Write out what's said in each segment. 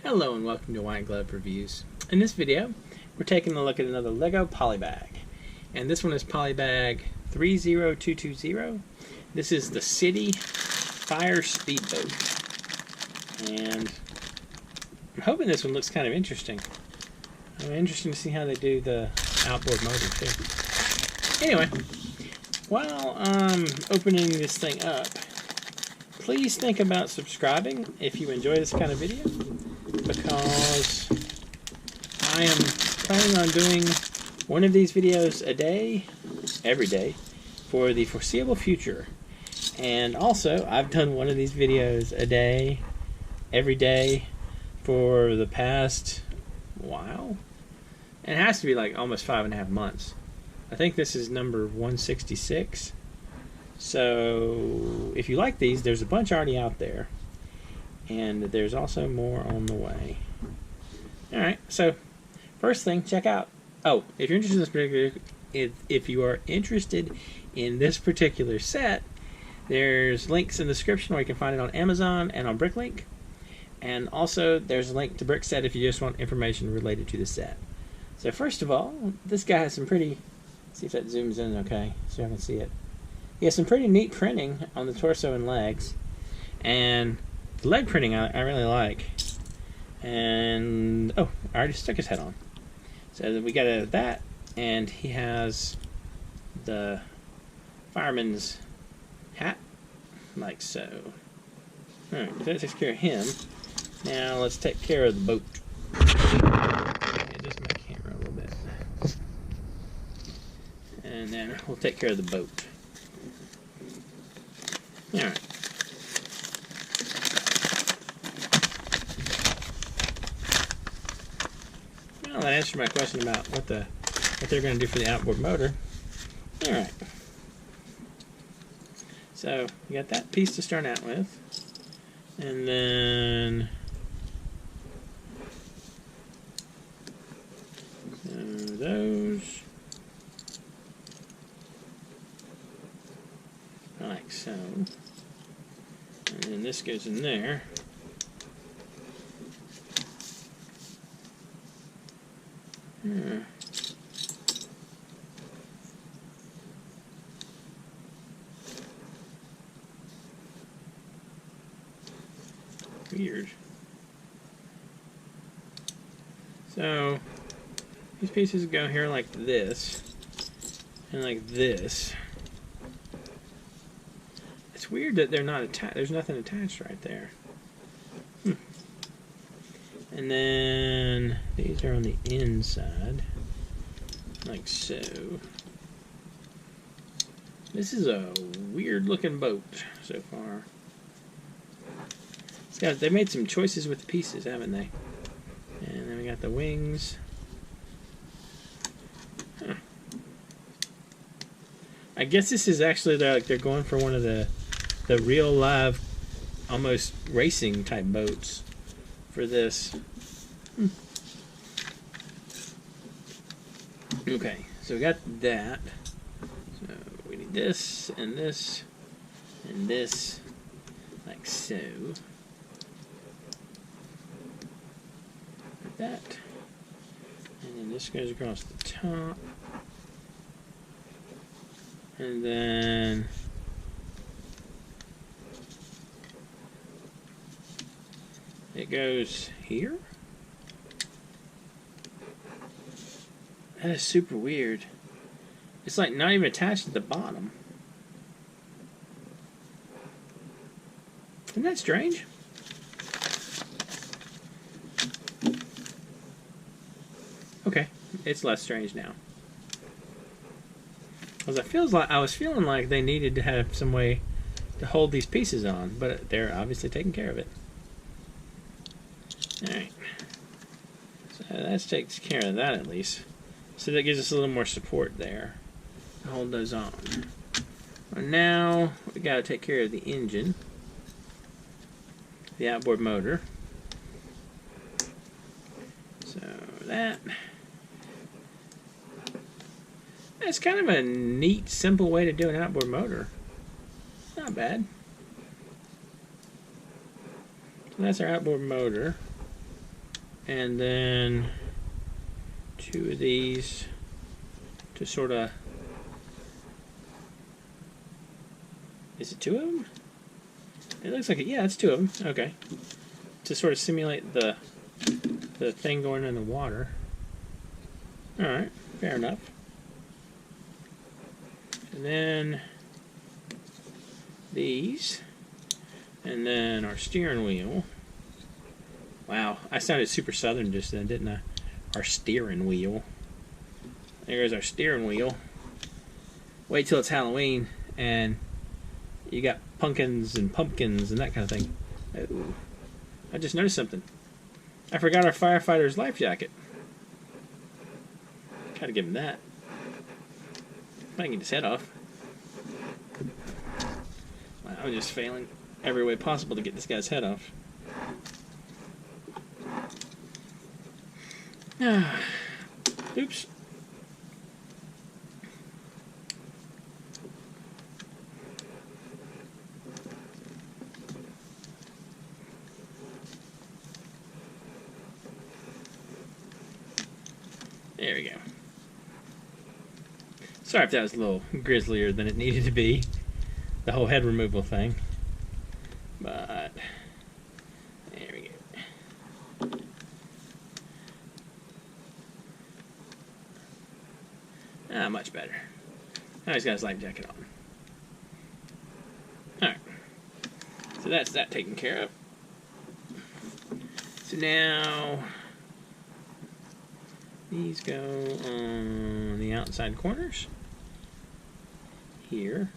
Hello and welcome to White Glove Reviews. In this video, we're taking a look at another LEGO Polybag. And this one is Polybag 30220. This is the City Fire Speedboat. And I'm hoping this one looks kind of interesting. I'm interested to see how they do the outboard motor too. Anyway, while I'm opening this thing up, please think about subscribing if you enjoy this kind of video, because I am planning on doing one of these videos a day, every day, for the foreseeable future. And also, I've done one of these videos a day, every day, for the past while. And it has to be like almost 5.5 months. I think this is number 166. So, if you like these, there's a bunch already out there. And there's also more on the way. Alright, so first thing, check out. Oh, if you're interested in this particular, if you are interested in this particular set, there's links in the description where you can find it on Amazon and on Bricklink. And also there's a link to Brickset if you just want information related to the set. So first of all, this guy has some pretty, let's see if that zooms in okay, so I can see it. He has some pretty neat printing on the torso and legs. And the leg printing I really like. And, oh, I already stuck his head on. So we got that, and he has the fireman's hat, like so. Alright, that takes care of him. Now let's take care of the boat. Adjust my camera a little bit. And then we'll take care of the boat. Alright. Well, that answered my question about what they're going to do for the outboard motor. Alright. So, you got that piece to start out with. And then those. Like so. And then this goes in there. Weird. So these pieces go here like this and like this. It's weird that they're not attached. There's nothing attached right there. And then these are on the inside, like so. This is a weird looking boat so far. They made some choices with the pieces, haven't they? And then we got the wings. Huh. I guess this is actually they're going for one of the real live, almost racing type boats for this. Okay, so we got that. So we need this and this and this, like so. Like that. And then this goes across the top. And then it goes here. That is super weird. It's like not even attached at the bottom. Isn't that strange? Okay, it's less strange now. Because I was feeling like they needed to have some way to hold these pieces on, but they're obviously taking care of it. Alright. So that takes care of that at least. So that gives us a little more support there to hold those on. And now we got to take care of the engine, the outboard motor. So that. It's kind of a neat, simple way to do an outboard motor. Not bad. So that's our outboard motor. and then 2 of these to sort of, is it 2 of them? It looks like it, yeah, it's 2 of them, okay. To sort of simulate the thing going in the water. Alright, fair enough. And then these, and then our steering wheel. Wow, I sounded super southern just then, didn't I? Our steering wheel. There's our steering wheel. Wait till it's Halloween and you got pumpkins and that kind of thing. Oh, I just noticed something. I forgot our firefighter's life jacket. Gotta give him that. Might get his head off. Wow, I'm just failing every way possible to get this guy's head off. Oops. There we go. Sorry if that was a little grislier than it needed to be, the whole head removal thing. But there we go. Ah, much better. Now he's got his life jacket on. Alright. So that's that taken care of. So now these go on the outside corners. Here.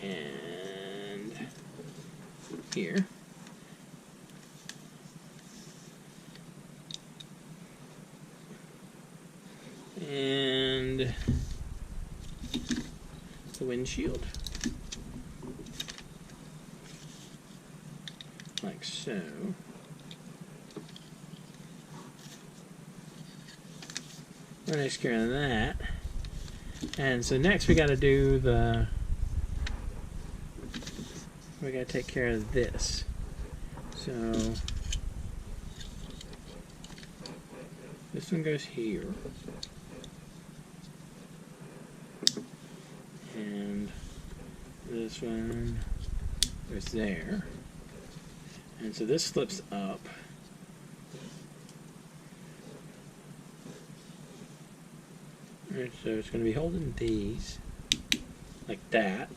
And here. And the windshield. Like so. That takes care of that. And so next we got to do we got to take care of this. So this one goes here. And this one goes there. And so this flips up. Alright, so it's going to be holding these like that.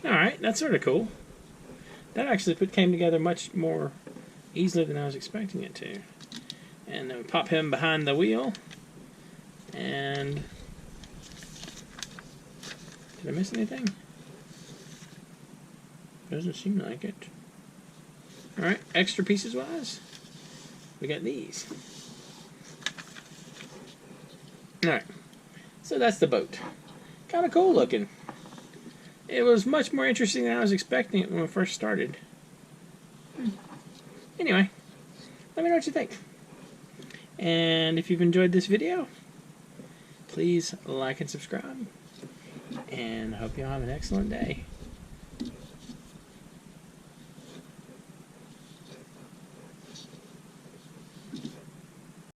Alright, that's sort of cool. That actually came together much more easily than I was expecting it to. And then we pop him behind the wheel. And did I miss anything? Doesn't seem like it. Alright, extra pieces wise, we got these. Alright, so that's the boat. Kind of cool looking. It was much more interesting than I was expecting it when we first started. Anyway, let me know what you think. And if you've enjoyed this video, please like and subscribe. And I hope you all have an excellent day.